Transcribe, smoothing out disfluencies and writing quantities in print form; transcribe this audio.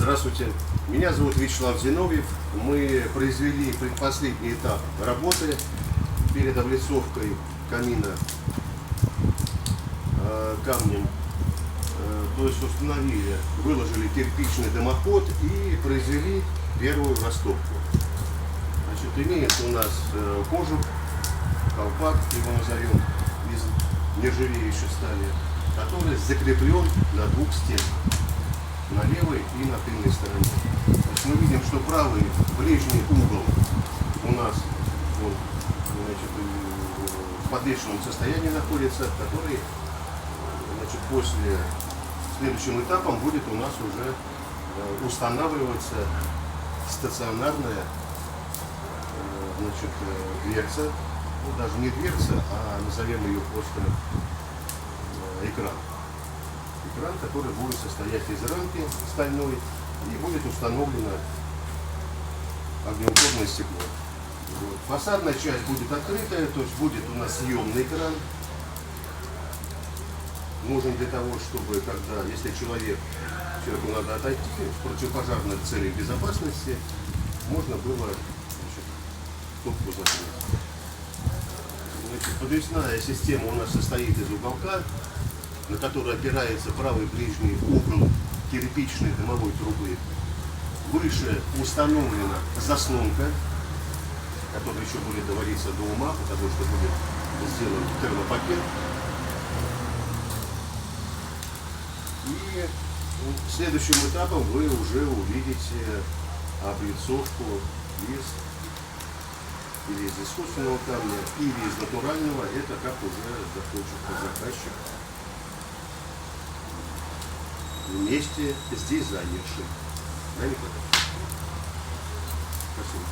Здравствуйте, меня зовут Вячеслав Зиновьев. Мы произвели предпоследний этап работы перед облицовкой камина камнем. То есть установили, выложили кирпичный дымоход и произвели первую растопку. Значит, имеется у нас кожух, колпак, его назовем, из нержавеющей стали, который закреплен на двух стенках, на левой и на тыльной стороне. Значит, мы видим, что правый ближний угол у нас он, значит, в подвешенном состоянии находится, который, значит, после следующим этапом будет у нас уже устанавливаться стационарная, значит, дверца, ну, даже не дверца, а назовем ее просто экран. Экран, который будет состоять из рамки стальной и будет установлено огнеупорное стекло. Вот. Фасадная часть будет открытая, то есть будет у нас съемный экран. Нужен для того, чтобы, когда, если человеку надо отойти в противопожарных целях безопасности, можно было, значит, топку закрыть. Значит, подвесная система у нас состоит из уголка, на который опирается правый ближний угол кирпичной дымовой трубы. Выше установлена заслонка, которая еще будет доводиться до ума, потому что будет сделан термопакет. И следующим этапом вы уже увидите облицовку из искусственного камня или из натурального. Это как уже захочет заказчик вместе с дизайнершей. Да, Николай? Спасибо.